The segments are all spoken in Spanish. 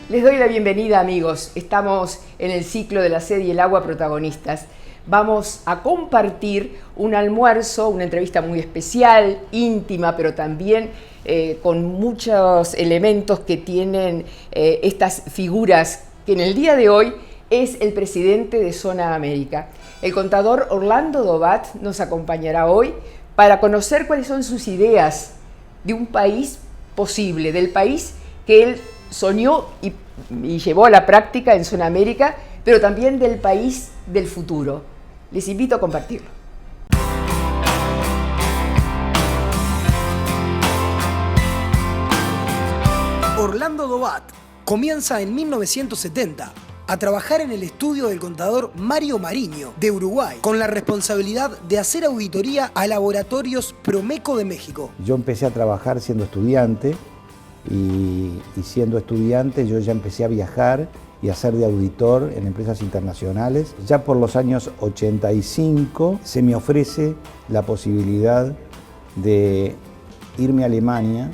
Les doy la bienvenida, amigos. Estamos en el ciclo de La Sed y el Agua protagonistas. Vamos a compartir un almuerzo, una entrevista muy especial, íntima, pero también con muchos elementos que tienen estas figuras, que en el día de hoy es el presidente de Zona América. El contador Orlando Dobat nos acompañará hoy para conocer cuáles son sus ideas de un país posible, del país que él soñó y llevó a la práctica en Zona América, pero también del país del futuro. Les invito a compartirlo. Orlando Dobat comienza en 1970 a trabajar en el estudio del contador Mario Mariño de Uruguay, con la responsabilidad de hacer auditoría a laboratorios Promeco de México. Yo empecé a trabajar siendo estudiante y siendo estudiante yo ya empecé a viajar y a ser de auditor en empresas internacionales. Ya por los años 85 se me ofrece la posibilidad de irme a Alemania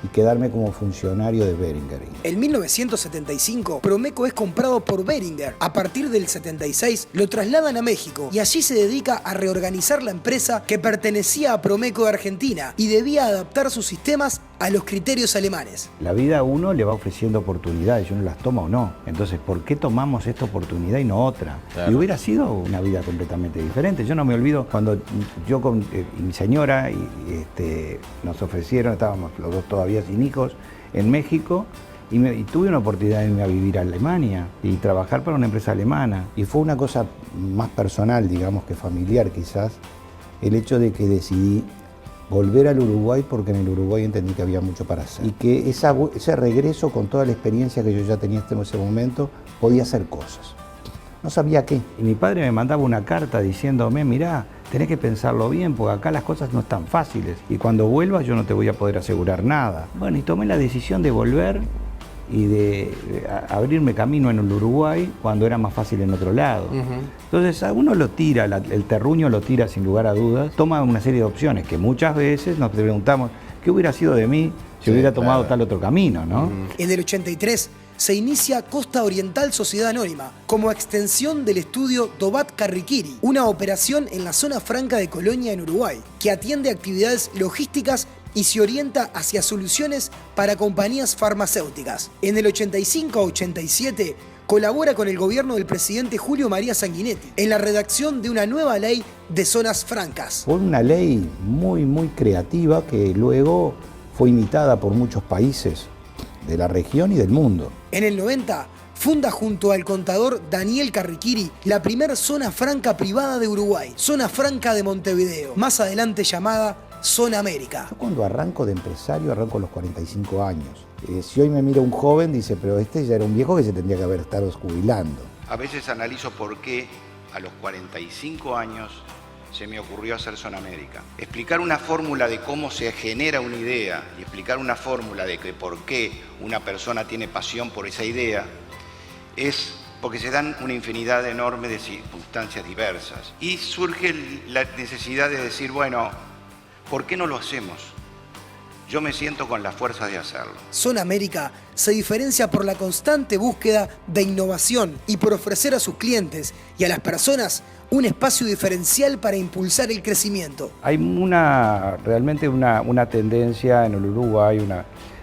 y quedarme como funcionario de Boehringer. En 1975, Promeco es comprado por Boehringer. A partir del 76, lo trasladan a México y allí se dedica a reorganizar la empresa que pertenecía a Promeco de Argentina y debía adaptar sus sistemas a los criterios alemanes. La vida a uno le va ofreciendo oportunidades y uno las toma o no. Entonces, ¿por qué tomamos esta oportunidad y no otra? Claro. Y hubiera sido una vida completamente diferente. Yo no me olvido cuando yo con mi señora nos ofrecieron, estábamos los dos todavía sin hijos, en México, y tuve una oportunidad de irme a vivir a Alemania y trabajar para una empresa alemana. Y fue una cosa más personal, digamos, que familiar quizás, el hecho de que decidí volver al Uruguay porque en el Uruguay entendí que había mucho para hacer. Y que ese regreso con toda la experiencia que yo ya tenía en ese momento, podía hacer cosas. No sabía qué. Y mi padre me mandaba una carta diciéndome, mirá, tenés que pensarlo bien porque acá las cosas no están fáciles y cuando vuelvas yo no te voy a poder asegurar nada. Bueno, y tomé la decisión de volver y de abrirme camino en el Uruguay cuando era más fácil en otro lado. Entonces a uno lo tira, el terruño lo tira sin lugar a dudas, toma una serie de opciones que muchas veces nos preguntamos qué hubiera sido de mí si hubiera tomado tal otro camino, ¿no? En el 83 se inicia Costa Oriental Sociedad Anónima, como extensión del estudio Dobat Carriquiri, una operación en la zona franca de Colonia en Uruguay, que atiende actividades logísticas y se orienta hacia soluciones para compañías farmacéuticas. En el 85-87 colabora con el gobierno del presidente Julio María Sanguinetti en la redacción de una nueva ley de zonas francas. Fue una ley muy creativa que luego fue imitada por muchos países de la región y del mundo. En el 90 funda junto al contador Daniel Carriquiri la primera zona franca privada de Uruguay, Zona Franca de Montevideo, más adelante llamada Zona América. Yo cuando arranco de empresario arranco a los 45 años. Si hoy me mira un joven dice, pero este ya era un viejo que se tendría que haber estado jubilando. A veces analizo por qué a los 45 años se me ocurrió hacer Zona América. Explicar una fórmula de cómo se genera una idea y explicar una fórmula de que por qué una persona tiene pasión por esa idea es porque se dan una infinidad enorme de circunstancias diversas. Y surge la necesidad de decir, bueno, ¿por qué no lo hacemos? Yo me siento con la fuerza de hacerlo. Zona América se diferencia por la constante búsqueda de innovación y por ofrecer a sus clientes y a las personas un espacio diferencial para impulsar el crecimiento. Hay realmente una tendencia en el Uruguay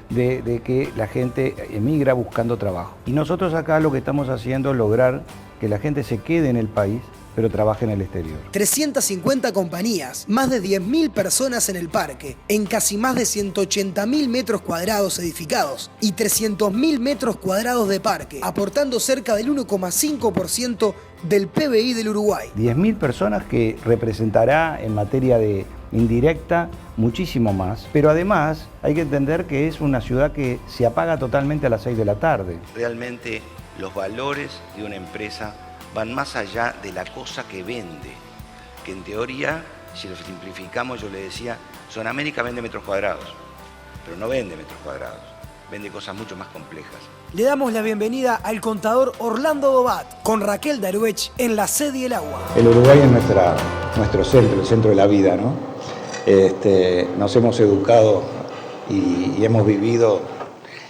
de que la gente emigra buscando trabajo. Y nosotros acá lo que estamos haciendo es lograr que la gente se quede en el país, pero trabaje en el exterior. 350 compañías, más de 10.000 personas en el parque, en casi más de 180.000 metros cuadrados edificados y 300.000 metros cuadrados de parque, aportando cerca del 1,5% del PBI del Uruguay. 10.000 personas que representará en materia de indirecta muchísimo más, pero además hay que entender que es una ciudad que se apaga totalmente a las 6 de la tarde. Realmente los valores de una empresa van más allá de la cosa que vende, que en teoría, si lo simplificamos, yo le decía, Zona América vende metros cuadrados, pero no vende metros cuadrados, vende cosas mucho más complejas. Le damos la bienvenida al contador Orlando Dobat con Raquel Daruech en La Sed y el Agua. El Uruguay es nuestro centro, el centro de la vida, ¿no? Nos hemos educado y hemos vivido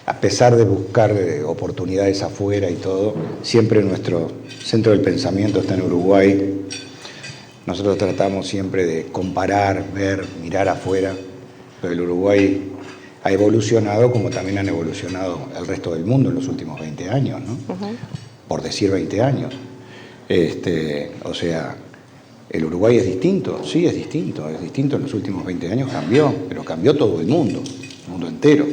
a pesar de buscar oportunidades afuera y todo, siempre nuestro centro del pensamiento está en Uruguay. Nosotros tratamos siempre de comparar, ver, mirar afuera, pero el Uruguay ha evolucionado como también han evolucionado el resto del mundo en los últimos 20 años, ¿no? Por decir 20 años. O sea, el Uruguay es distinto, sí es distinto en los últimos 20 años cambió, pero cambió todo el mundo entero.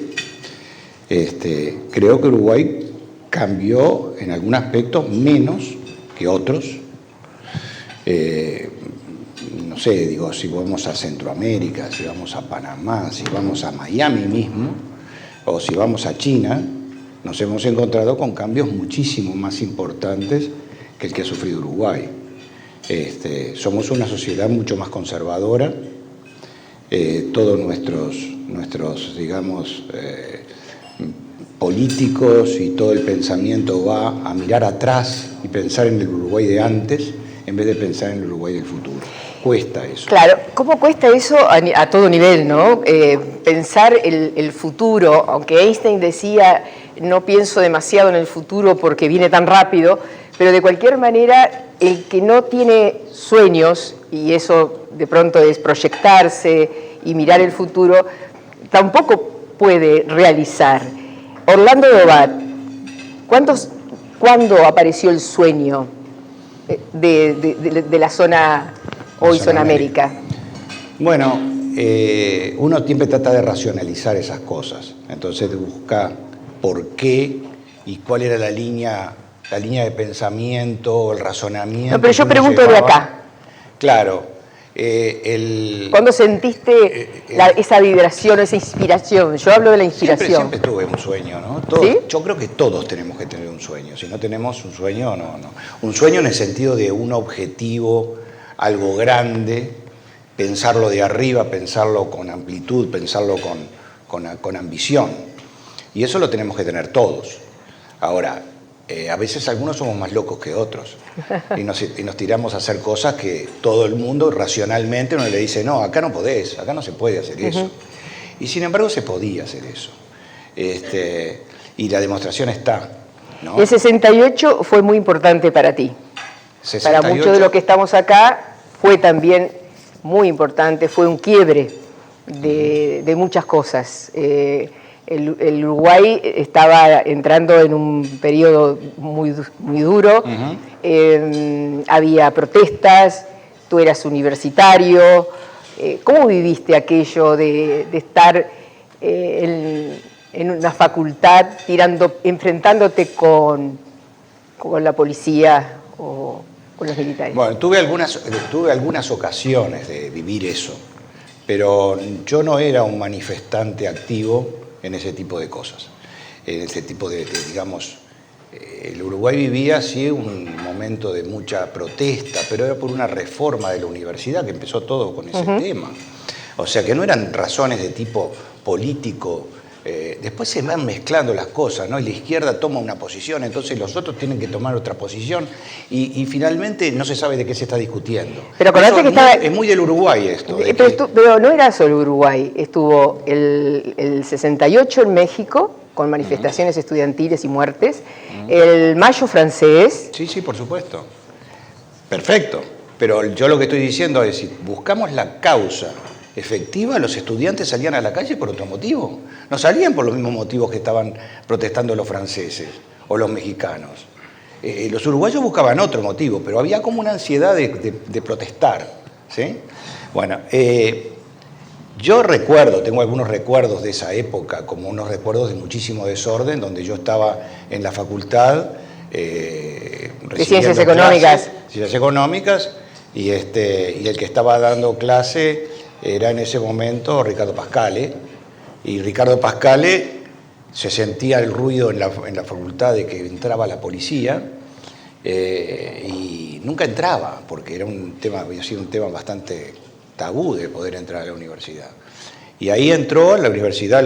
Creo que Uruguay cambió en algún aspecto menos que otros. No sé, digo, si vamos a Centroamérica, si vamos a Panamá, si vamos a Miami mismo, o si vamos a China, nos hemos encontrado con cambios muchísimo más importantes que el que ha sufrido Uruguay. Somos una sociedad mucho más conservadora, todos nuestros digamos, políticos y todo el pensamiento va a mirar atrás y pensar en el Uruguay de antes en vez de pensar en el Uruguay del futuro. Cuesta eso. Claro, ¿cómo cuesta eso a todo nivel, ¿no? Pensar el futuro, aunque Einstein decía, no pienso demasiado en el futuro porque viene tan rápido, pero de cualquier manera, el que no tiene sueños, y eso de pronto es proyectarse y mirar el futuro, tampoco puede realizar. Orlando Dobat, ¿cuándo apareció el sueño de la zona, hoy Zona América? Bueno, uno siempre trata de racionalizar esas cosas, entonces busca por qué y cuál era la línea de pensamiento, el razonamiento. No, pero yo pregunto de acá. Claro. ¿Cuándo sentiste esa vibración, esa inspiración? Yo hablo de la inspiración. Siempre tuve un sueño, ¿no? ¿Sí? Yo creo que todos tenemos que tener un sueño. Si no tenemos un sueño, no. Un sueño en el sentido de un objetivo, algo grande, pensarlo de arriba, pensarlo con amplitud, pensarlo con ambición. Y eso lo tenemos que tener todos. Ahora, a veces algunos somos más locos que otros y nos tiramos a hacer cosas que todo el mundo racionalmente uno le dice, no, acá no podés, acá no se puede hacer eso. Y sin embargo se podía hacer eso. Y la demostración está, ¿no? El 68 fue muy importante para ti. 68, para muchos de los que estamos acá fue también muy importante, fue un quiebre de muchas cosas. El Uruguay estaba entrando en un periodo muy duro, había protestas, tú eras universitario. ¿Cómo viviste aquello de estar en una facultad enfrentándote con la policía o con los militares? Bueno, tuve algunas ocasiones de vivir eso, pero yo no era un manifestante activo en ese tipo de cosas, en ese tipo digamos, el Uruguay vivía sí un momento de mucha protesta, pero era por una reforma de la universidad que empezó todo con ese tema. O sea que no eran razones de tipo político. Después se van mezclando las cosas, ¿no? Y la izquierda toma una posición, entonces los otros tienen que tomar otra posición y finalmente no se sabe de qué se está discutiendo. Pero acordate que es muy del Uruguay esto. Pero no era solo Uruguay, estuvo el 68 en México, con manifestaciones estudiantiles y muertes, el Mayo francés. Sí, por supuesto. Perfecto. Pero yo lo que estoy diciendo es, si buscamos la causa efectiva, los estudiantes salían a la calle por otro motivo. No salían por los mismos motivos que estaban protestando los franceses o los mexicanos. Los uruguayos buscaban otro motivo, pero había como una ansiedad de protestar, ¿sí? Bueno, yo tengo algunos recuerdos de esa época, como unos recuerdos de muchísimo desorden, donde yo estaba en la facultad de Ciencias Económicas. Ciencias Económicas, y el que estaba dando clase era en ese momento Ricardo Pascale, y Ricardo Pascale se sentía el ruido en la facultad de que entraba la policía, y nunca entraba, porque había sido un tema bastante tabú de poder entrar a la universidad. Y ahí entró a la universidad,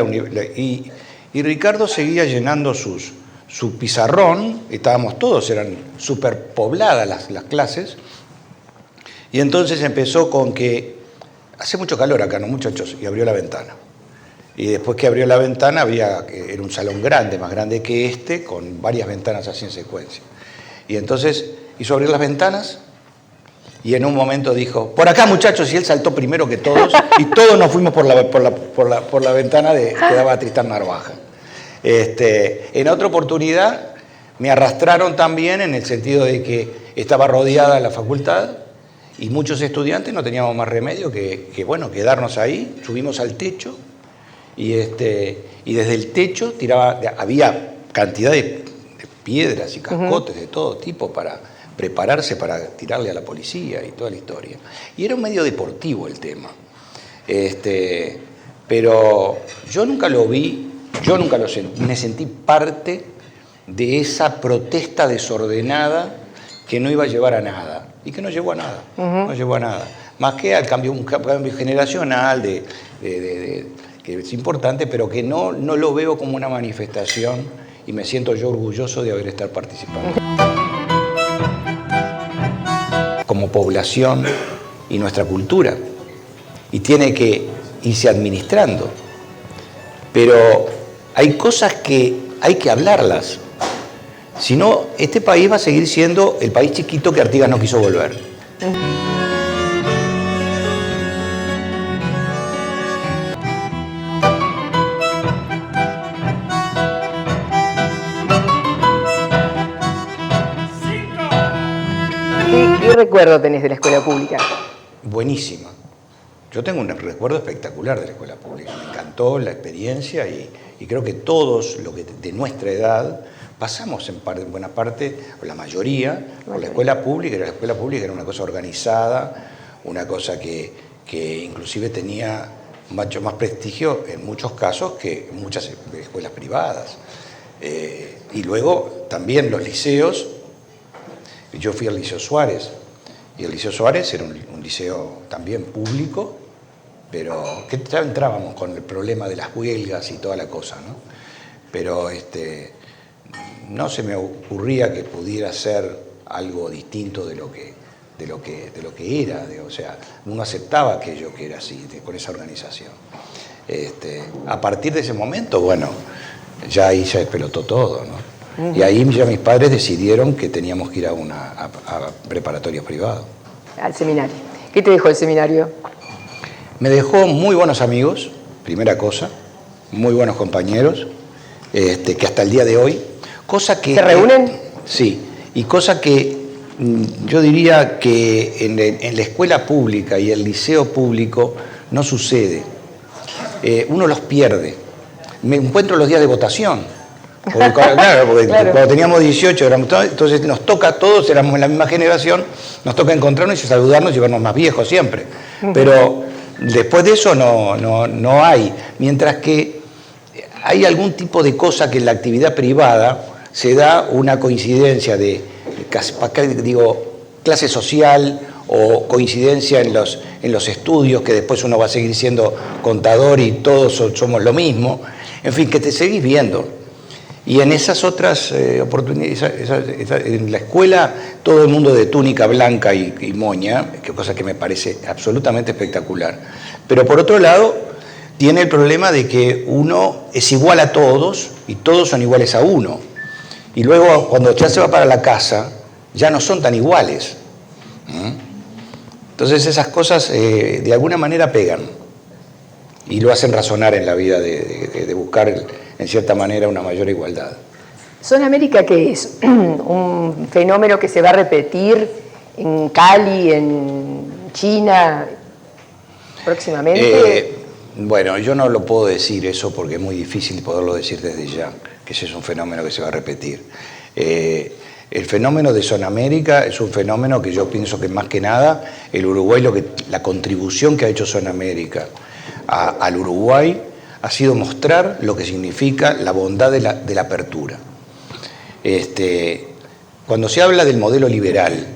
y Ricardo seguía llenando su pizarrón, estábamos todos, eran superpobladas las clases, y entonces empezó con que hace mucho calor acá, ¿no, muchachos? Y abrió la ventana. Y después que abrió la ventana, era un salón grande, más grande que este, con varias ventanas así en secuencia. Y entonces hizo abrir las ventanas y en un momento dijo, por acá muchachos, y él saltó primero que todos, y todos nos fuimos por la ventana que daba a Tristán Narvaja. En otra oportunidad me arrastraron también en el sentido de que estaba rodeada la facultad y muchos estudiantes no teníamos más remedio que quedarnos ahí, subimos al techo y desde el techo había cantidad de piedras y cascotes de todo tipo para prepararse para tirarle a la policía y toda la historia. Y era un medio deportivo el tema. Pero yo nunca lo vi, me sentí parte de esa protesta desordenada que no iba a llevar a nada. Y que no llevó a nada, no llevó a nada. Más que al cambio, un cambio generacional que es importante, pero que no lo veo como una manifestación y me siento yo orgulloso de haber estado participando. Como población y nuestra cultura, y tiene que irse administrando. Pero hay cosas que hay que hablarlas. Si no, este país va a seguir siendo el país chiquito que Artigas no quiso volver. ¿Qué recuerdo tenés de la escuela pública? Buenísima. Yo tengo un recuerdo espectacular de la escuela pública. Me encantó la experiencia y creo que todos de nuestra edad pasamos en buena parte, o la mayoría, por la escuela pública. La escuela pública era una cosa organizada, una cosa que inclusive tenía mucho más prestigio en muchos casos que muchas escuelas privadas. Y luego también los liceos. Yo fui al Liceo Suárez, y el Liceo Suárez era un liceo también público, pero que ya entrábamos con el problema de las huelgas y toda la cosa, ¿no? Pero no se me ocurría que pudiera ser algo distinto de lo que era, o sea, uno aceptaba aquello que era así, con esa organización. A partir de ese momento, bueno, ya ahí se despelotó todo, ¿no? Y ahí ya mis padres decidieron que teníamos que ir a preparatorio privado. Al seminario. ¿Qué te dejó el seminario? Me dejó muy buenos amigos, primera cosa, muy buenos compañeros, que hasta el día de hoy, cosa que... ¿Se reúnen? Sí, y cosa que yo diría que en la escuela pública y el liceo público no sucede. Uno los pierde. Me encuentro los días de votación. Porque cuando teníamos 18, entonces nos toca a todos, éramos en la misma generación, nos toca encontrarnos y saludarnos y vernos más viejos siempre. Pero después de eso no hay. Mientras que hay algún tipo de cosa que en la actividad privada se da una coincidencia de clase social o coincidencia en los estudios, que después uno va a seguir siendo contador y todos somos lo mismo. En fin, que te seguís viendo. Y en esas otras oportunidades, en la escuela, todo el mundo de túnica blanca y moña, cosa que me parece absolutamente espectacular. Pero por otro lado, tiene el problema de que uno es igual a todos y todos son iguales a uno. Y luego, cuando ya se va para la casa, ya no son tan iguales. Entonces esas cosas de alguna manera pegan y lo hacen razonar en la vida de buscar en cierta manera una mayor igualdad. ¿Zona América qué es? ¿Un fenómeno que se va a repetir en Cali, en China próximamente? Bueno, yo no lo puedo decir eso porque es muy difícil poderlo decir desde ya, que ese es un fenómeno que se va a repetir. El fenómeno de Zona América es un fenómeno que yo pienso que más que nada el Uruguay, la contribución que ha hecho Zona América al Uruguay ha sido mostrar lo que significa la bondad de la apertura. Cuando se habla del modelo liberal,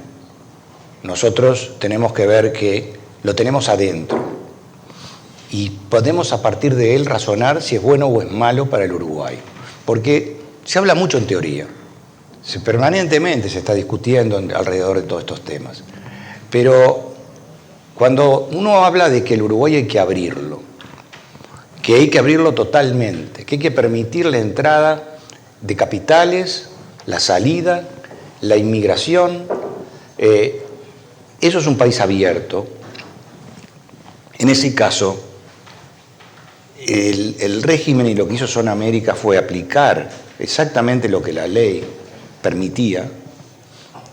nosotros tenemos que ver que lo tenemos adentro y podemos a partir de él razonar si es bueno o es malo para el Uruguay. Porque se habla mucho en teoría, permanentemente se está discutiendo alrededor de todos estos temas. Pero cuando uno habla de que el Uruguay hay que abrirlo, que hay que abrirlo totalmente, que hay que permitir la entrada de capitales, la salida, la inmigración. Eso es un país abierto. En ese caso, el régimen y lo que hizo Zona América fue aplicar exactamente lo que la ley permitía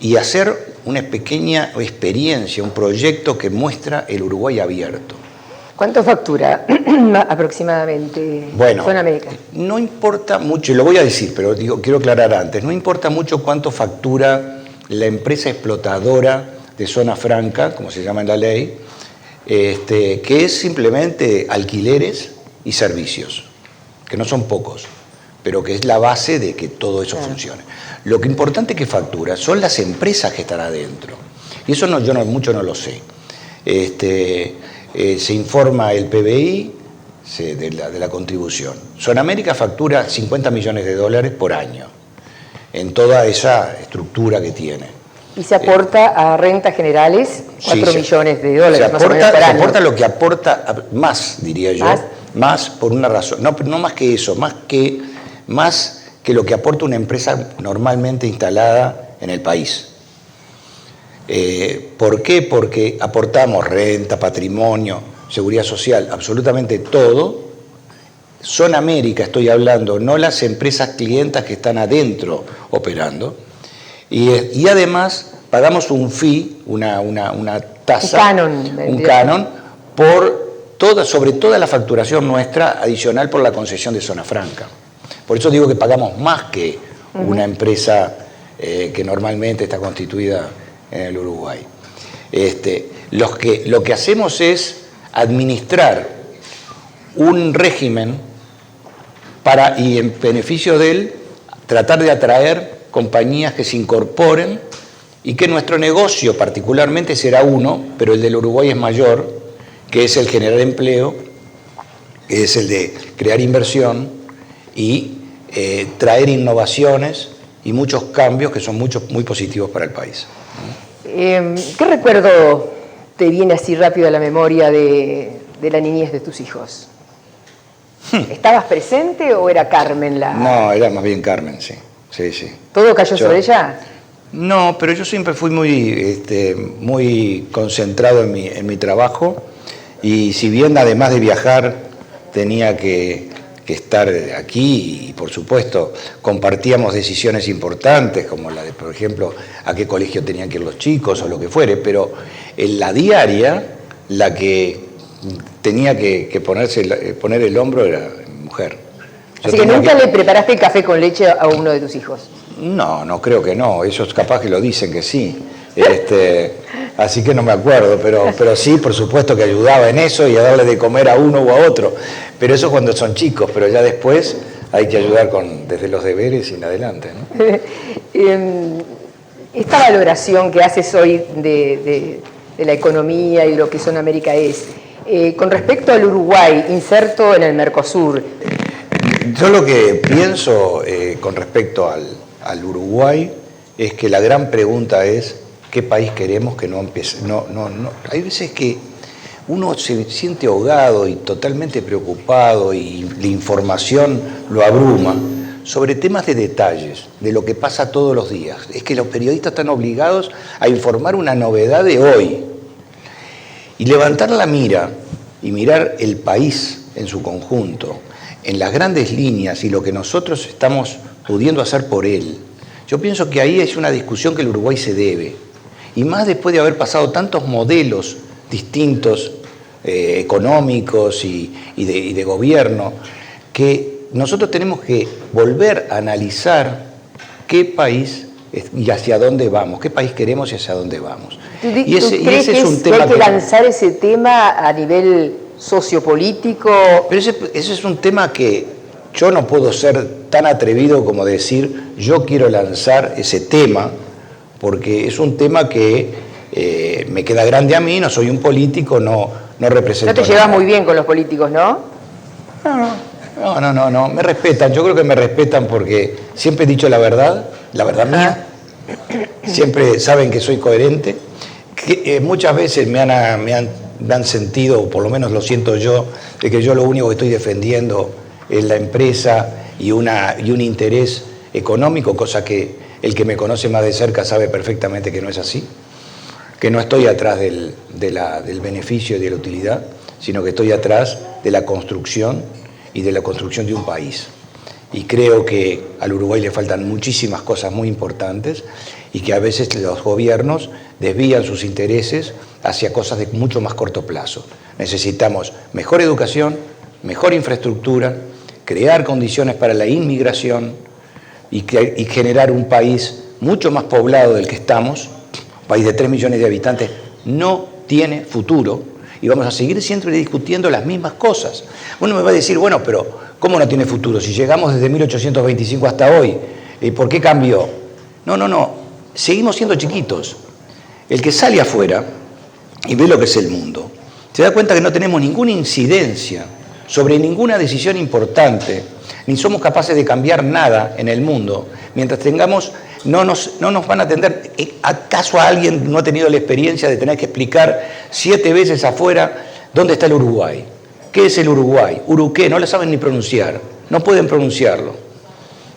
y hacer una pequeña experiencia, un proyecto que muestra el Uruguay abierto. ¿Cuánto factura aproximadamente Zona América? No importa mucho, y lo voy a decir, pero quiero aclarar antes, no importa mucho cuánto factura la empresa explotadora de Zona Franca, como se llama en la ley, que es simplemente alquileres y servicios, que no son pocos, pero que es la base de que todo eso funcione. Lo que importante que factura son las empresas que están adentro, y eso yo mucho no lo sé. Se informa el PBI de la contribución. Zona América factura $50 millones por año en toda esa estructura que tiene. Y se aporta a rentas generales $4 millones más o menos por año. Se aporta lo que aporta, más diría yo, más por una razón, no más que eso, más que lo que aporta una empresa normalmente instalada en el país. ¿Por qué? Porque aportamos renta, patrimonio, seguridad social, absolutamente todo. Zona América estoy hablando, no las empresas clientas que están adentro operando. Y además pagamos un fee, una tasa, un canon sobre toda la facturación nuestra adicional por la concesión de Zona Franca. Por eso digo que pagamos más que una empresa que normalmente está constituida en el Uruguay. Lo que hacemos es administrar un régimen y en beneficio de él tratar de atraer compañías que se incorporen y que nuestro negocio particularmente será uno, pero el del Uruguay es mayor, que es el generar empleo, que es el de crear inversión y traer innovaciones y muchos cambios que son muy positivos para el país. ¿Qué recuerdo te viene así rápido a la memoria de la niñez de tus hijos? ¿Estabas presente o era Carmen la...? No, era más bien Carmen, sí. Sí. ¿Todo cayó sobre ella? No, pero yo siempre fui muy concentrado en mi trabajo y si bien además de viajar tenía que estar aquí y por supuesto compartíamos decisiones importantes como la de, por ejemplo, a qué colegio tenían que ir los chicos o lo que fuere, pero en la diaria la que tenía que poner el hombro era mi mujer. Así que nunca le preparaste el café con leche a uno de tus hijos. No creo que no, ellos capaz que lo dicen que sí. Así que no me acuerdo, pero sí, por supuesto que ayudaba en eso y a darle de comer a uno o a otro. Pero eso cuando son chicos, pero ya después hay que ayudar desde los deberes y en adelante, ¿no? Esta valoración que haces hoy de la economía y lo que Zona América es, con respecto al Uruguay, inserto en el Mercosur. Yo lo que pienso con respecto al Uruguay es que la gran pregunta es ¿qué país queremos que no empiece? No. Hay veces que uno se siente ahogado y totalmente preocupado y la información lo abruma sobre temas de detalles, de lo que pasa todos los días. Es que los periodistas están obligados a informar una novedad de hoy y levantar la mira y mirar el país en su conjunto, en las grandes líneas y lo que nosotros estamos pudiendo hacer por él. Yo pienso que ahí es una discusión que el Uruguay se debe. Y más después de haber pasado tantos modelos distintos, económicos y de gobierno, que nosotros tenemos que volver a analizar qué país y hacia dónde vamos, qué país queremos y hacia dónde vamos. Y ese es un tema que hay que lanzar ese tema a nivel sociopolítico. Pero ese es un tema que yo no puedo ser tan atrevido como decir yo quiero lanzar ese tema, porque es un tema que me queda grande a mí, no soy un político, no represento. No te llevas muy bien con los políticos, ¿no? No, me respetan, yo creo que me respetan porque siempre he dicho la verdad mía, siempre saben que soy coherente, que muchas veces me han dan sentido, o por lo menos lo siento yo, de que yo lo único que estoy defendiendo es la empresa y un interés económico, cosa que el que me conoce más de cerca sabe perfectamente que no es así, que no estoy atrás del beneficio y de la utilidad, sino que estoy atrás de la construcción y de la construcción de un país. Y creo que al Uruguay le faltan muchísimas cosas muy importantes y que a veces los gobiernos desvían sus intereses hacia cosas de mucho más corto plazo. Necesitamos mejor educación, mejor infraestructura, crear condiciones para la inmigración y generar un país mucho más poblado del que estamos. Un país de 3 millones de habitantes no tiene futuro y vamos a seguir siempre discutiendo las mismas cosas. Uno me va a decir, bueno, pero ¿cómo no tiene futuro? Si llegamos desde 1825 hasta hoy, ¿por qué cambió? No, seguimos siendo chiquitos. El que sale afuera y ve lo que es el mundo, se da cuenta que no tenemos ninguna incidencia sobre ninguna decisión importante, ni somos capaces de cambiar nada en el mundo, mientras tengamos, no nos van a atender. ¿Acaso alguien no ha tenido la experiencia de tener que explicar 7 veces afuera dónde está el Uruguay? ¿Qué es el Uruguay? ¿Uruqué? No lo saben ni pronunciar, no pueden pronunciarlo.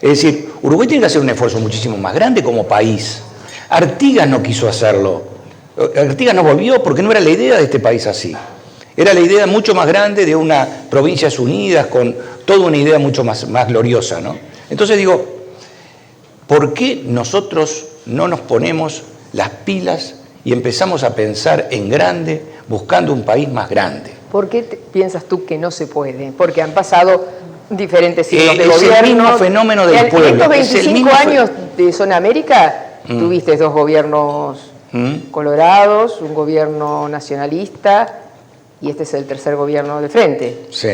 Es decir, Uruguay tiene que hacer un esfuerzo muchísimo más grande como país. Artigas no quiso hacerlo. Artigas no volvió porque no era la idea de este país así. Era la idea mucho más grande de una Provincias Unidas con toda una idea mucho más gloriosa, ¿no? Entonces digo, ¿por qué nosotros no nos ponemos las pilas y empezamos a pensar en grande, buscando un país más grande? ¿Por qué piensas tú que no se puede? Porque han pasado diferentes siglos de es gobierno. El mismo fenómeno del pueblo. En estos 25 años de Zona América tuviste 2 gobiernos colorados, un gobierno nacionalista y este es el 3er gobierno de frente. Sí,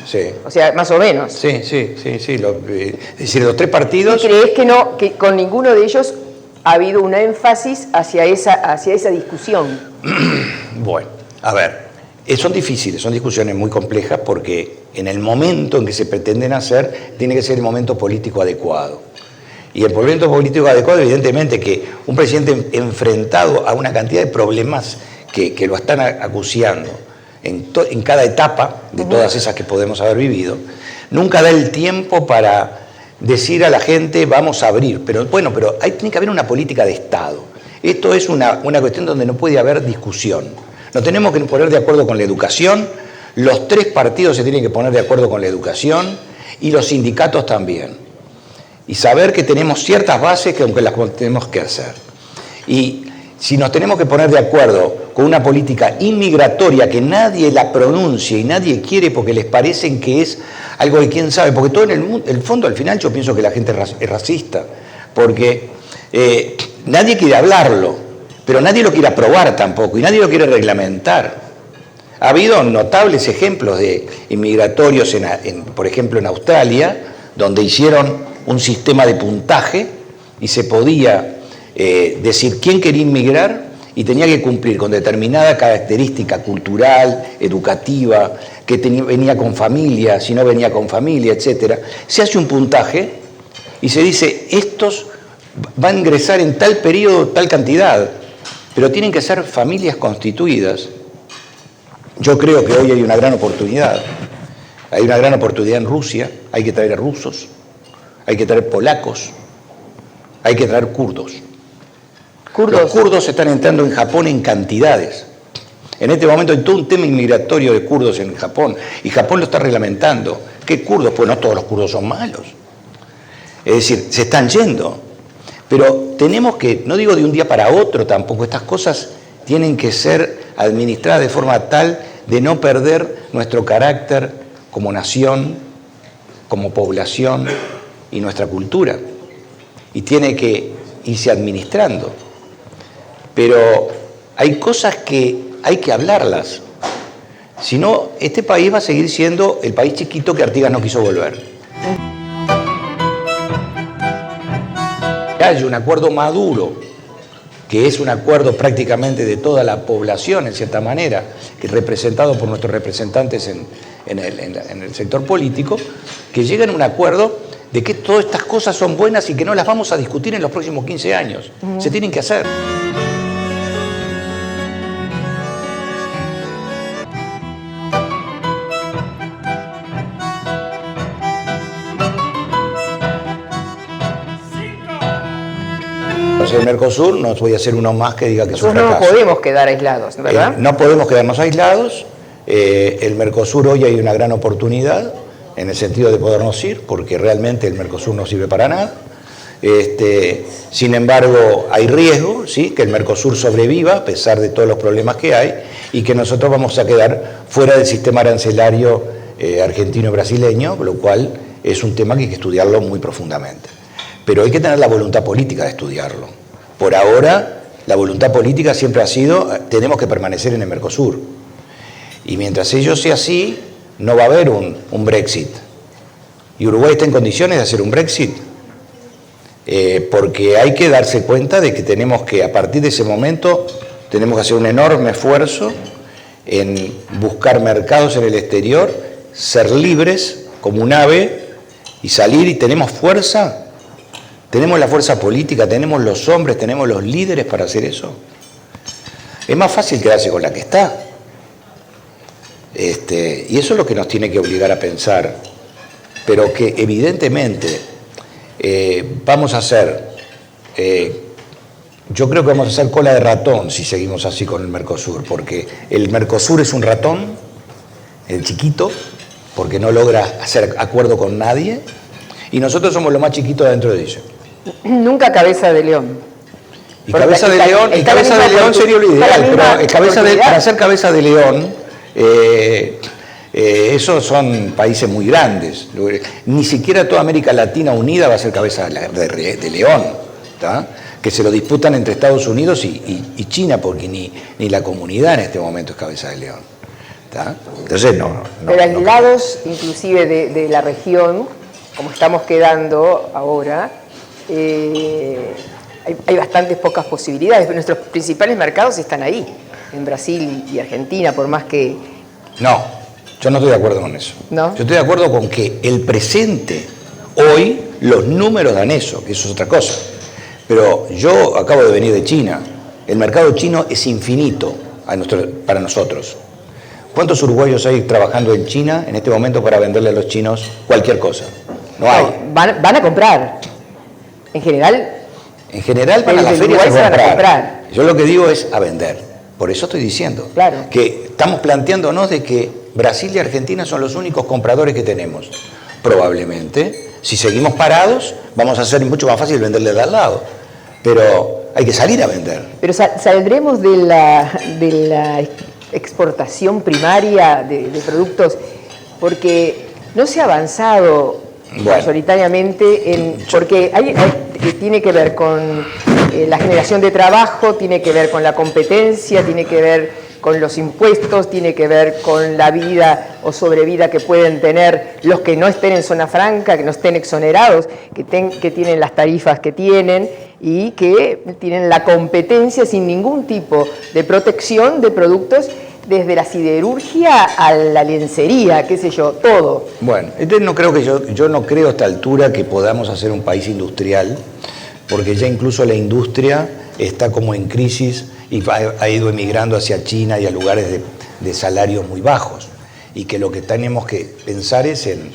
sí. O sea, más o menos. Sí. Es decir, los 3 partidos... ¿Y crees que con ninguno de ellos ha habido un énfasis hacia esa discusión? Bueno, a ver, son difíciles, son discusiones muy complejas porque en el momento en que se pretenden hacer tiene que ser el momento político adecuado. Y el momento político adecuado, evidentemente, que un presidente enfrentado a una cantidad de problemas que lo están acuciando en cada etapa de todas esas que podemos haber vivido, nunca da el tiempo para decir a la gente vamos a abrir. Pero bueno, tiene que haber una política de Estado. Esto es una cuestión donde no puede haber discusión. Nos tenemos que poner de acuerdo con la educación, los 3 partidos se tienen que poner de acuerdo con la educación y los sindicatos también. Y saber que tenemos ciertas bases que aunque las tenemos que hacer. Y si nos tenemos que poner de acuerdo con una política inmigratoria que nadie la pronuncie y nadie quiere porque les parecen que es algo de quién sabe, porque todo en el fondo al final yo pienso que la gente es racista, porque nadie quiere hablarlo, pero nadie lo quiere aprobar tampoco y nadie lo quiere reglamentar. Ha habido notables ejemplos de inmigratorios, por ejemplo en Australia, donde hicieron un sistema de puntaje y se podía decir quién quería inmigrar y tenía que cumplir con determinada característica cultural, educativa, que venía con familia, si no venía con familia, etc. Se hace un puntaje y se dice, estos van a ingresar en tal periodo, tal cantidad, pero tienen que ser familias constituidas. Yo creo que hoy hay una gran oportunidad. Hay una gran oportunidad en Rusia, hay que traer a rusos, hay que traer polacos, hay que traer kurdos. Los kurdos están entrando en Japón en cantidades. En este momento hay todo un tema inmigratorio de kurdos en Japón y Japón lo está reglamentando. ¿Qué kurdos? Pues no todos los kurdos son malos. Es decir, se están yendo. Pero tenemos que, no digo de un día para otro tampoco, estas cosas tienen que ser administradas de forma tal de no perder nuestro carácter como nación, como población y nuestra cultura. Y tiene que irse administrando. Pero hay cosas que hay que hablarlas. Si no, este país va a seguir siendo el país chiquito que Artigas no quiso volver. Hay un acuerdo maduro, que es un acuerdo prácticamente de toda la población, en cierta manera, que es representado por nuestros representantes en el sector político, que llegan a un acuerdo de que todas estas cosas son buenas y que no las vamos a discutir en los próximos 15 años. Se tienen que hacer. Entonces el Mercosur, no voy a hacer uno más que diga que es un Nosotros fracaso. no podemos quedar aislados, ¿verdad? No podemos quedarnos aislados. El Mercosur hoy hay una gran oportunidad en el sentido de podernos ir, porque realmente el Mercosur no sirve para nada. Sin embargo, hay riesgo, ¿sí?, que el Mercosur sobreviva a pesar de todos los problemas que hay y que nosotros vamos a quedar fuera del sistema arancelario argentino y brasileño, lo cual es un tema que hay que estudiarlo muy profundamente. Pero hay que tener la voluntad política de estudiarlo. Por ahora, la voluntad política siempre ha sido, tenemos que permanecer en el Mercosur. Y mientras ello sea así, no va a haber un Brexit. ¿Y Uruguay está en condiciones de hacer un Brexit? Porque hay que darse cuenta de que tenemos que, a partir de ese momento, tenemos que hacer un enorme esfuerzo en buscar mercados en el exterior, ser libres como un ave y salir, y tenemos fuerza, tenemos la fuerza política, tenemos los hombres, tenemos los líderes para hacer eso. Es más fácil quedarse con la que está. Y eso es lo que nos tiene que obligar a pensar, pero que evidentemente vamos a hacer, yo creo que vamos a hacer cola de ratón si seguimos así con el Mercosur, porque el Mercosur es un ratón, el chiquito, porque no logra hacer acuerdo con nadie, y nosotros somos lo más chiquito dentro de ello. Nunca cabeza de león. Y cabeza de león sería lo ideal, pero para ser cabeza de león, esos son países muy grandes. Ni siquiera toda América Latina unida va a ser cabeza de león, ¿tá? Que se lo disputan entre Estados Unidos y China, porque ni la comunidad en este momento es cabeza de león, ¿tá? Entonces pero aislados inclusive de la región, como estamos quedando ahora, hay bastantes pocas posibilidades. Nuestros principales mercados están ahí, en Brasil y Argentina, por más que... No, yo no estoy de acuerdo con eso. ¿No? Yo estoy de acuerdo con que el presente, hoy, los números dan eso, que eso es otra cosa. Pero yo acabo de venir de China. El mercado chino es infinito para nosotros. ¿Cuántos uruguayos hay trabajando en China en este momento para venderle a los chinos cualquier cosa? No hay. Van a comprar. En general van a las ferias a comprar. Yo lo que digo es a vender. Por eso estoy diciendo que estamos planteándonos de que Brasil y Argentina son los únicos compradores que tenemos. Probablemente, si seguimos parados, vamos a hacer mucho más fácil venderle de al lado. Pero hay que salir a vender. Pero saldremos de la exportación primaria de productos, porque no se ha avanzado mayoritariamente porque tiene que ver con la generación de trabajo, tiene que ver con la competencia, tiene que ver con los impuestos, tiene que ver con la vida o sobrevida que pueden tener los que no estén en zona franca, que no estén exonerados, que tienen las tarifas que tienen y que tienen la competencia sin ningún tipo de protección de productos, desde la siderurgia a la lencería, qué sé yo, todo. Bueno, entonces no creo yo no creo a esta altura que podamos hacer un país industrial, porque ya incluso la industria está como en crisis y ha ido emigrando hacia China y a lugares de salarios muy bajos, y que lo que tenemos que pensar es en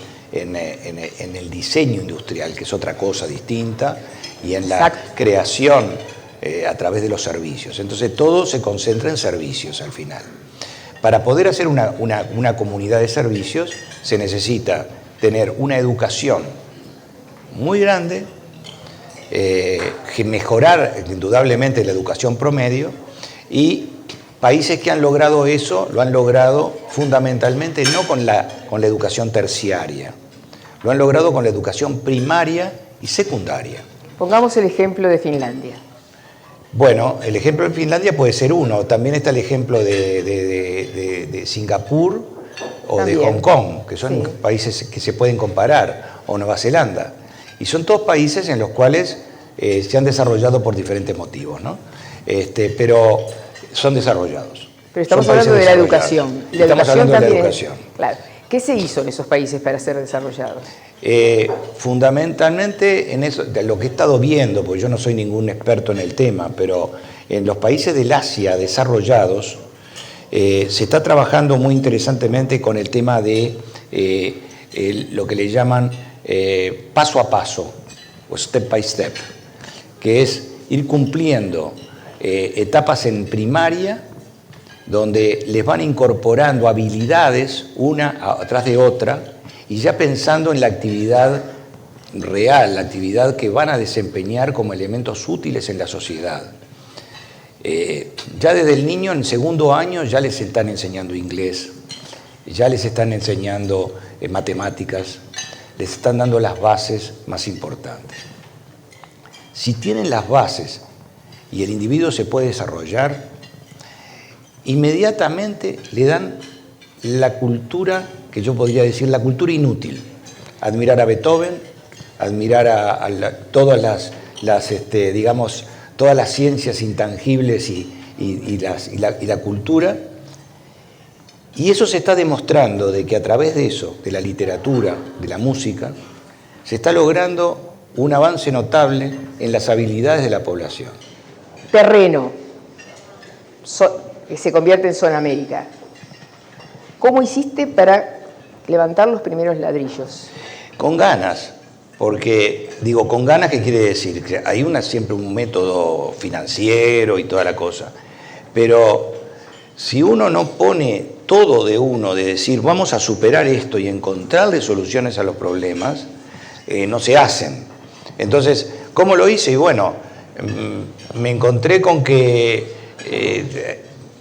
el diseño industrial, que es otra cosa distinta, y en la creación a través de los servicios. Entonces todo se concentra en servicios al final. Para poder hacer una comunidad de servicios se necesita tener una educación muy grande, mejorar indudablemente la educación promedio, y países que han logrado eso lo han logrado fundamentalmente no con la educación terciaria, lo han logrado con la educación primaria y secundaria. Pongamos el ejemplo de Finlandia. Bueno, el ejemplo de Finlandia puede ser uno. También está el ejemplo de Singapur o también de Hong Kong, que son países que se pueden comparar, o Nueva Zelanda. Y son todos países en los cuales se han desarrollado por diferentes motivos, ¿no? Pero son desarrollados. Pero estamos hablando de la educación. Estamos hablando de la educación. Claro. ¿Qué se hizo en esos países para ser desarrollados? Fundamentalmente en eso, de lo que he estado viendo, porque yo no soy ningún experto en el tema, pero en los países del Asia desarrollados se está trabajando muy interesantemente con el tema de lo que le llaman paso a paso, o step by step, que es ir cumpliendo etapas en primaria, donde les van incorporando habilidades una atrás de otra, y ya pensando en la actividad real, la actividad que van a desempeñar como elementos útiles en la sociedad. Ya desde el niño, en segundo año, ya les están enseñando inglés, ya les están enseñando matemáticas, les están dando las bases más importantes. Si tienen las bases y el individuo se puede desarrollar, inmediatamente le dan la cultura, que yo podría decir la cultura inútil. Admirar a Beethoven, admirar todas todas las ciencias intangibles y la cultura. Y eso se está demostrando de que a través de eso, de la literatura, de la música, se está logrando un avance notable en las habilidades de la población. Terreno, que se convierte en Zona América. ¿Cómo hiciste para levantar los primeros ladrillos? Con ganas, porque digo, con ganas, ¿qué quiere decir? Que hay siempre un método financiero y toda la cosa, pero si uno no pone todo de uno, de decir vamos a superar esto y encontrarle soluciones a los problemas, no se hacen. Entonces, ¿cómo lo hice? Y bueno, me encontré con que,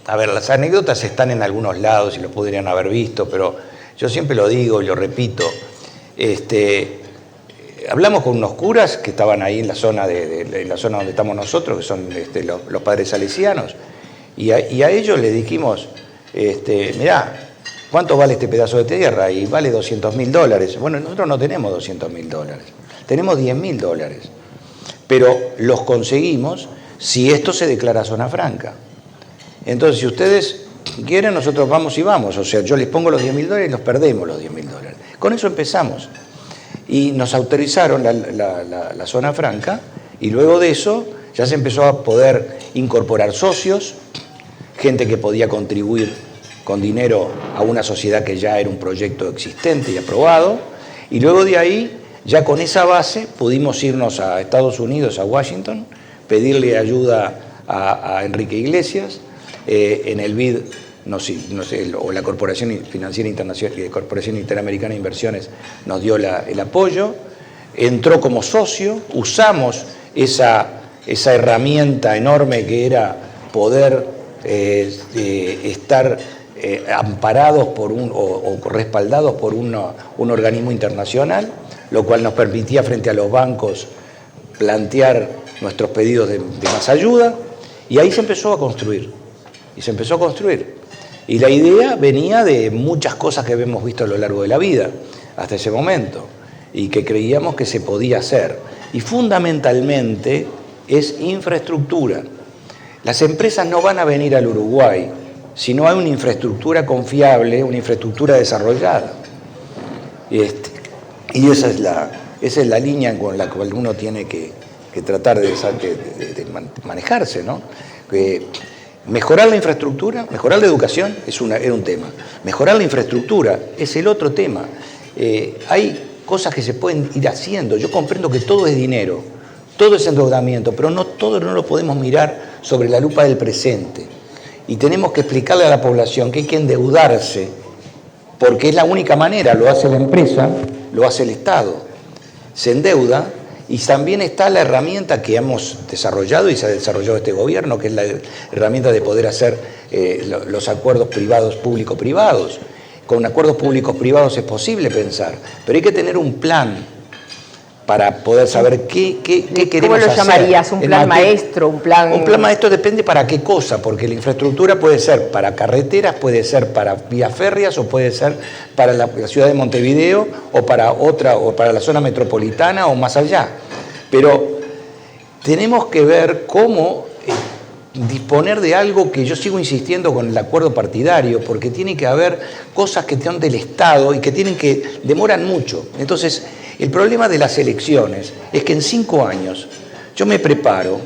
a ver, las anécdotas están en algunos lados y lo podrían haber visto, pero yo siempre lo digo y lo repito. Hablamos con unos curas que estaban ahí en la zona, en la zona donde estamos nosotros, que son los padres salesianos, y a ellos les dijimos, mirá, ¿cuánto vale este pedazo de tierra? Y vale $200.000. Bueno, nosotros no tenemos $200.000, tenemos $10.000, pero los conseguimos si esto se declara zona franca. Entonces, si ustedes quieren, nosotros vamos y vamos. O sea, yo les pongo los $10.000 y los perdemos los $10.000. Con eso empezamos. Y nos autorizaron la zona franca, y luego de eso ya se empezó a poder incorporar socios, gente que podía contribuir con dinero a una sociedad que ya era un proyecto existente y aprobado, y luego de ahí, ya con esa base, pudimos irnos a Estados Unidos, a Washington, pedirle ayuda a Enrique Iglesias. En el BID, o la Corporación Financiera Internacional, Corporación Interamericana de Inversiones, nos dio el apoyo, entró como socio, usamos esa herramienta enorme que era poder estar amparados o respaldados por un organismo internacional, lo cual nos permitía frente a los bancos plantear nuestros pedidos de más ayuda, y ahí se empezó a construir. Y la idea venía de muchas cosas que hemos visto a lo largo de la vida, hasta ese momento, y que creíamos que se podía hacer. Y fundamentalmente es infraestructura. Las empresas no van a venir al Uruguay si no hay una infraestructura confiable, una infraestructura desarrollada. Y esa es la línea con la cual uno tiene que tratar de manejarse, ¿no? Mejorar la infraestructura, mejorar la educación era un tema. Mejorar la infraestructura es el otro tema. Hay cosas que se pueden ir haciendo. Yo comprendo que todo es dinero, todo es endeudamiento, pero todo no lo podemos mirar sobre la lupa del presente. Y tenemos que explicarle a la población que hay que endeudarse, porque es la única manera. Lo hace la empresa, lo hace el Estado. Se endeuda. Y también está la herramienta que hemos desarrollado y se ha desarrollado este gobierno, que es la herramienta de poder hacer los acuerdos privados, público-privados. Con acuerdos públicos-privados es posible pensar, pero hay que tener un plan para poder saber qué queremos hacer. ¿Cómo lo llamarías? ¿Un plan maestro? Un plan maestro depende para qué cosa, porque la infraestructura puede ser para carreteras, puede ser para vías férreas, o puede ser para la ciudad de Montevideo, o para la zona metropolitana, o más allá. Pero tenemos que ver cómo disponer de algo que yo sigo insistiendo con el acuerdo partidario, porque tiene que haber cosas que son del Estado y que demoran mucho. Entonces, el problema de las elecciones es que en 5 años yo me preparo,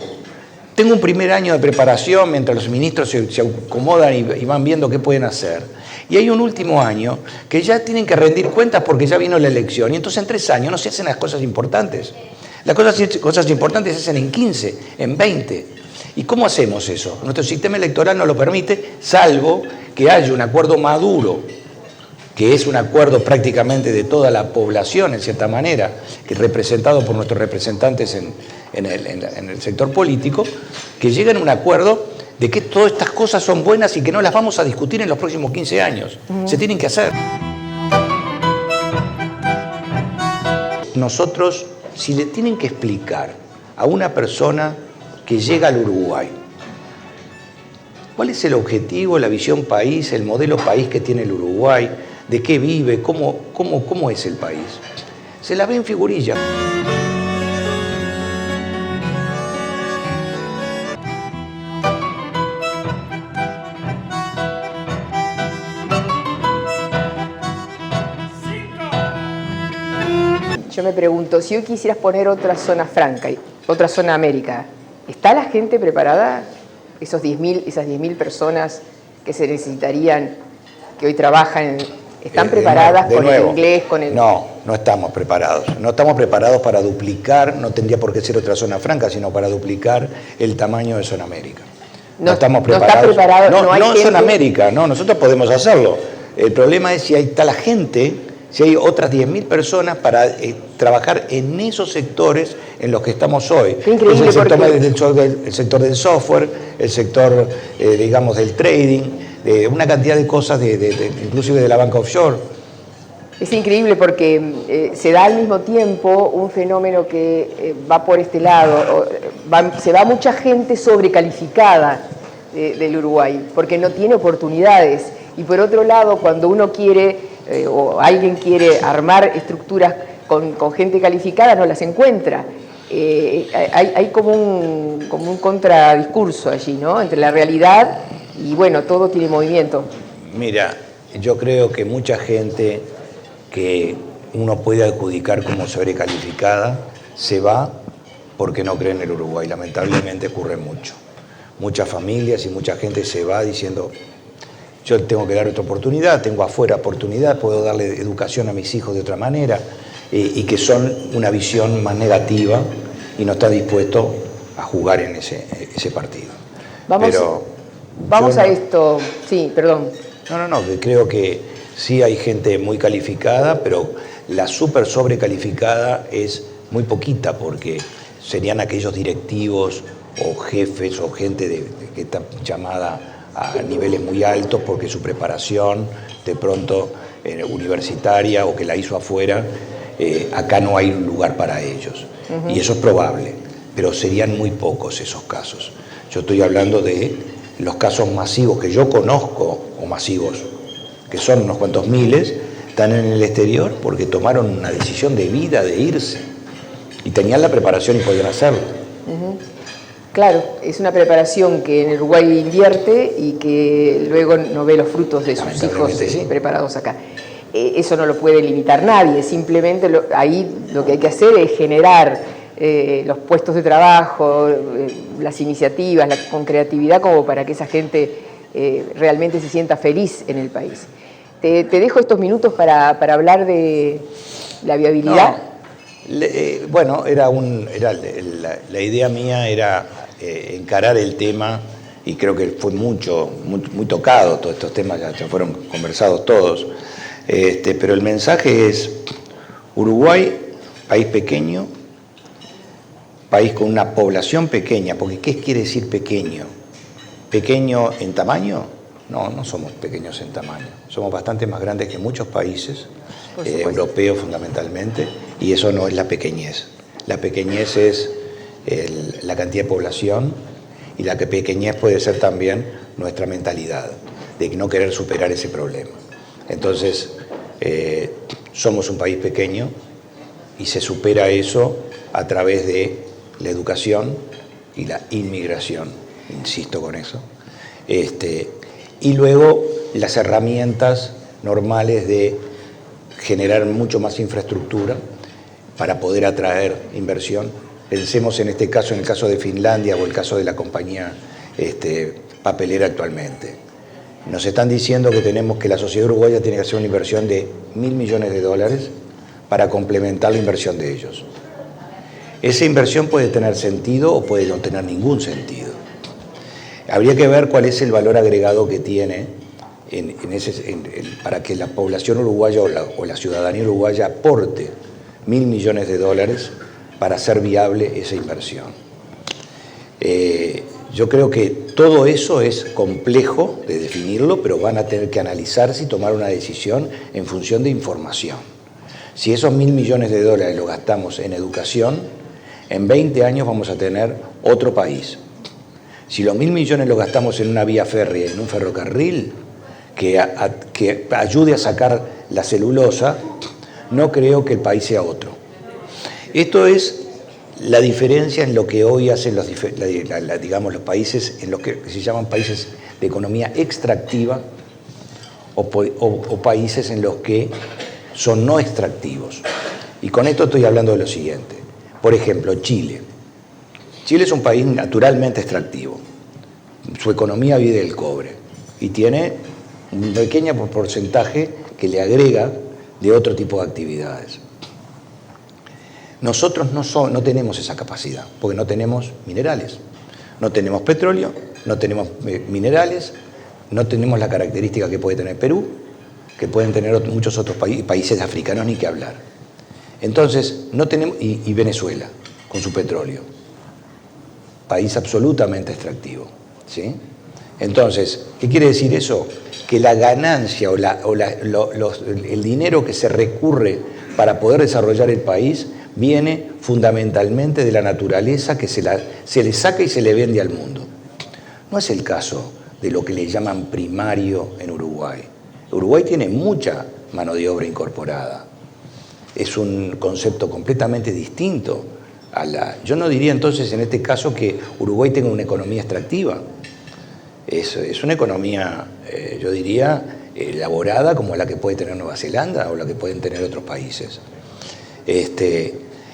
tengo un primer año de preparación mientras los ministros se acomodan y van viendo qué pueden hacer, y hay un último año que ya tienen que rendir cuentas porque ya vino la elección, y entonces en 3 años no se hacen las cosas importantes. Las cosas importantes se hacen en 15, en 20. ¿Y cómo hacemos eso? Nuestro sistema electoral no lo permite, salvo que haya un acuerdo maduro, que es un acuerdo prácticamente de toda la población, en cierta manera, que es representado por nuestros representantes en el sector político, que lleguen a un acuerdo de que todas estas cosas son buenas y que no las vamos a discutir en los próximos 15 años. Se tienen que hacer. Nosotros, si le tienen que explicar a una persona que llega al Uruguay, ¿cuál es el objetivo, la visión país, el modelo país que tiene el Uruguay? ¿De qué vive? ¿Cómo es el país? Se la ve en figurilla. Yo me pregunto, si hoy quisieras poner otra zona franca, otra zona América, ¿está la gente preparada? Esas 10.000 personas que se necesitarían, que hoy trabajan, ¿están preparadas con el inglés? No estamos preparados. No estamos preparados para duplicar, no tendría por qué ser otra zona franca, sino para duplicar el tamaño de Zona América. No estamos preparados. No está preparado, no hay gente. Zona América, no, nosotros podemos hacerlo. El problema es si ahí está la gente, si hay otras 10.000 personas para trabajar en esos sectores en los que estamos hoy. Qué increíble, es el sector del software, el sector, digamos, del trading, una cantidad de cosas, inclusive de la banca offshore. Es increíble porque se da al mismo tiempo un fenómeno que va por este lado. Se va mucha gente sobrecalificada del Uruguay porque no tiene oportunidades. Y por otro lado, cuando uno quiere o alguien quiere armar estructuras con gente calificada, no las encuentra. Hay como un contradiscurso allí, ¿no? Entre la realidad y, bueno, todo tiene movimiento. Mira, yo creo que mucha gente que uno puede adjudicar como sobrecalificada se va porque no cree en el Uruguay. Lamentablemente ocurre mucho. Muchas familias y mucha gente se va diciendo: yo tengo que dar otra oportunidad, tengo afuera oportunidad, puedo darle educación a mis hijos de otra manera, y que son una visión más negativa y no está dispuesto a jugar en ese partido. Vamos a esto, sí, perdón. No, creo que sí hay gente muy calificada, pero la súper sobrecalificada es muy poquita, porque serían aquellos directivos o jefes o gente que está llamada a niveles muy altos porque su preparación de pronto universitaria o que la hizo afuera, acá no hay un lugar para ellos. Y eso es probable, pero serían muy pocos esos casos. Yo estoy hablando de los casos masivos que yo conozco, o masivos, que son unos cuantos miles, están en el exterior porque tomaron una decisión de vida, de irse, y tenían la preparación y podían hacerlo. Claro, es una preparación que en Uruguay invierte y que luego no ve los frutos de sus hijos preparados acá. Eso no lo puede limitar nadie, simplemente ahí lo que hay que hacer es generar los puestos de trabajo, las iniciativas, con creatividad, como para que esa gente realmente se sienta feliz en el país. Te dejo estos minutos para hablar de la viabilidad. Bueno, la idea mía era encarar el tema, y creo que fue muy tocado, todos estos temas ya fueron conversados todos, pero el mensaje es: Uruguay, país pequeño, país con una población pequeña, porque ¿qué quiere decir pequeño? ¿Pequeño en tamaño? No somos pequeños en tamaño, somos bastante más grandes que muchos países, europeos fundamentalmente, y eso no es la pequeñez. La pequeñez es la cantidad de población, y la pequeñez puede ser también nuestra mentalidad, de no querer superar ese problema. Entonces, somos un país pequeño y se supera eso a través de la educación y la inmigración, insisto con eso, y luego las herramientas normales de generar mucho más infraestructura para poder atraer inversión. Pensemos en este caso, en el caso de Finlandia o el caso de la compañía papelera actualmente. Nos están diciendo que la sociedad uruguaya tiene que hacer una inversión de $1.000 millones para complementar la inversión de ellos. esa inversión puede tener sentido o puede no tener ningún sentido. Habría que ver cuál es el valor agregado que tiene para que la población uruguaya o la ciudadanía uruguaya aporte $1.000 millones para hacer viable esa inversión. Yo creo que todo eso es complejo de definirlo, pero van a tener que analizarse y tomar una decisión en función de información. Si esos $1.000 millones los gastamos en educación, en 20 años vamos a tener otro país. Si los $1.000 millones los gastamos en una vía férrea, en un ferrocarril que ayude a sacar la celulosa, no creo que el país sea otro. Esto es la diferencia en lo que hoy hacen los países, en los que se llaman países de economía extractiva o países en los que son no extractivos. Y con esto estoy hablando de lo siguiente. Por ejemplo, Chile. Chile es un país naturalmente extractivo. Su economía vive del cobre y tiene un pequeño porcentaje que le agrega de otro tipo de actividades. Nosotros no tenemos esa capacidad, porque no tenemos minerales, no tenemos petróleo, no tenemos minerales, no tenemos la característica que puede tener Perú, que pueden tener muchos otros países africanos, ni que hablar. Entonces, no tenemos, y Venezuela, con su petróleo, país absolutamente extractivo, ¿sí? Entonces, ¿qué quiere decir eso? Que la ganancia el dinero que se recurre para poder desarrollar el país viene fundamentalmente de la naturaleza que se le saca y se le vende al mundo. No es el caso de lo que le llaman primario en Uruguay. Uruguay tiene mucha mano de obra incorporada. Es un concepto completamente distinto a yo no diría entonces en este caso que Uruguay tenga una economía extractiva. Es una economía, yo diría, elaborada como la que puede tener Nueva Zelanda o la que pueden tener otros países.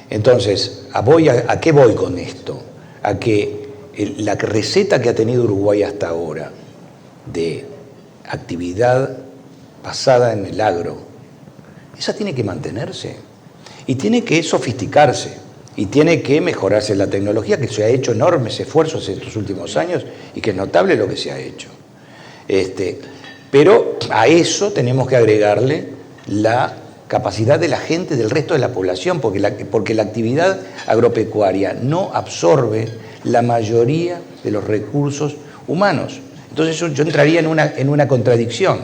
Entonces, ¿a qué voy con esto? A que la receta que ha tenido Uruguay hasta ahora de actividad basada en el agro, esa tiene que mantenerse y tiene que sofisticarse y tiene que mejorarse la tecnología, que se ha hecho enormes esfuerzos en estos últimos años y que es notable lo que se ha hecho. Pero a eso tenemos que agregarle la capacidad de la gente, del resto de la población, porque la actividad agropecuaria no absorbe la mayoría de los recursos humanos. Entonces yo entraría en una contradicción.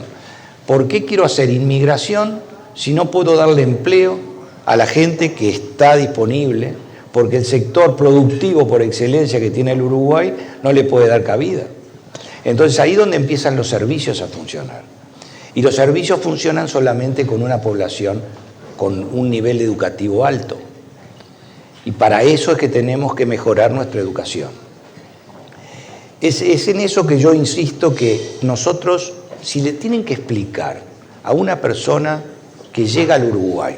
¿Por qué quiero hacer inmigración si no puedo darle empleo a la gente que está disponible? Porque el sector productivo por excelencia que tiene el Uruguay no le puede dar cabida. Entonces ahí es donde empiezan los servicios a funcionar. Y los servicios funcionan solamente con una población con un nivel educativo alto. Y para eso es que tenemos que mejorar nuestra educación. Es en eso que yo insisto que nosotros, si le tienen que explicar a una persona que llega al Uruguay,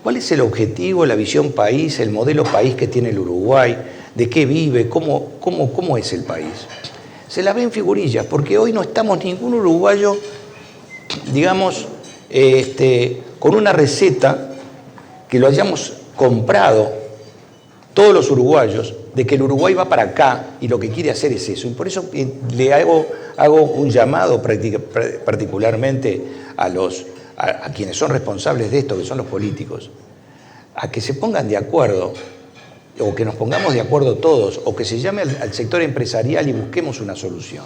¿cuál es el objetivo, la visión país, el modelo país que tiene el Uruguay? ¿De qué vive? ¿Cómo es el país? Se la ven figurillas, porque hoy no estamos ningún uruguayo, digamos, con una receta que lo hayamos comprado todos los uruguayos, de que el Uruguay va para acá y lo que quiere hacer es eso. Y por eso le hago un llamado particularmente a quienes son responsables de esto, que son los políticos, a que se pongan de acuerdo, o que nos pongamos de acuerdo todos, o que se llame al sector empresarial y busquemos una solución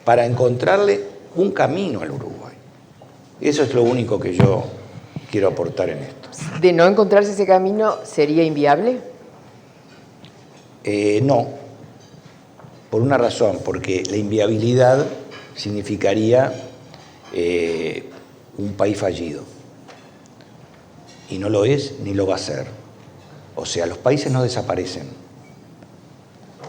para encontrarle un camino al Uruguay. Eso es lo único que yo quiero aportar en esto. ¿De no encontrarse ese camino sería inviable? No, por una razón, porque la inviabilidad significaría un país fallido, y no lo es ni lo va a ser. O sea, los países no desaparecen.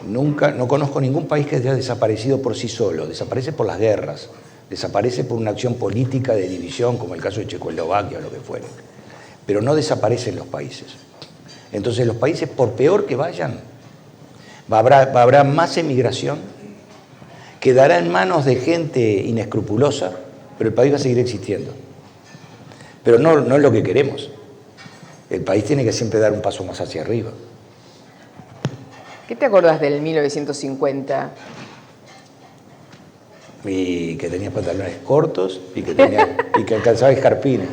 No conozco ningún país que haya desaparecido por sí solo. Desaparece por las guerras, desaparece por una acción política de división, como el caso de Checoslovaquia o lo que fuere. Pero no desaparecen los países. Entonces los países, por peor que vayan, habrá más emigración, quedará en manos de gente inescrupulosa, pero el país va a seguir existiendo. Pero no es lo que queremos. El país tiene que siempre dar un paso más hacia arriba. ¿Qué te acordás del 1950? Y que tenía pantalones cortos y que alcanzaba escarpines.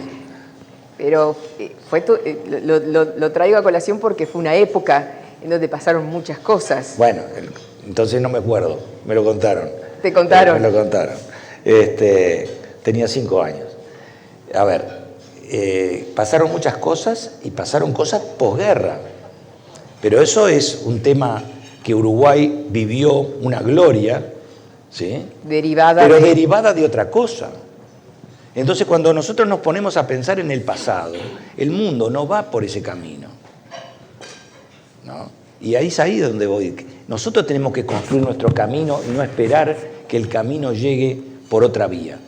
Pero lo traigo a colación porque fue una época en donde pasaron muchas cosas. Bueno, entonces no me acuerdo, me lo contaron. ¿Te contaron? Me lo contaron. Tenía 5 años. A ver, pasaron muchas cosas y pasaron cosas posguerra. Pero eso es un tema que Uruguay vivió una gloria, ¿sí? Derivada de otra cosa. Entonces, cuando nosotros nos ponemos a pensar en el pasado, el mundo no va por ese camino, ¿no? Y ahí es ahí donde voy. Nosotros tenemos que construir nuestro camino y no esperar que el camino llegue por otra vía.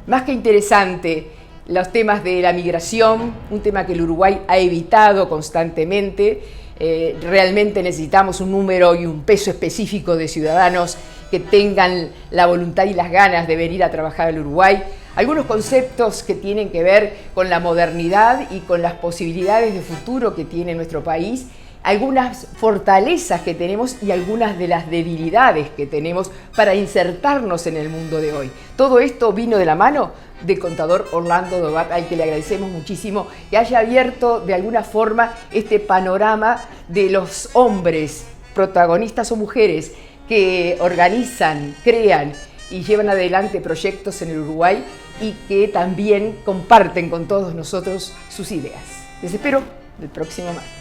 Más que interesante, los temas de la migración, un tema que el Uruguay ha evitado constantemente. Realmente necesitamos un número y un peso específico de ciudadanos que tengan la voluntad y las ganas de venir a trabajar al Uruguay. Algunos conceptos que tienen que ver con la modernidad y con las posibilidades de futuro que tiene nuestro país. Algunas fortalezas que tenemos y algunas de las debilidades que tenemos para insertarnos en el mundo de hoy. Todo esto vino de la mano del contador Orlando Dobat, al que le agradecemos muchísimo que haya abierto de alguna forma este panorama de los hombres, protagonistas o mujeres, que organizan, crean y llevan adelante proyectos en el Uruguay y que también comparten con todos nosotros sus ideas. Les espero el próximo martes.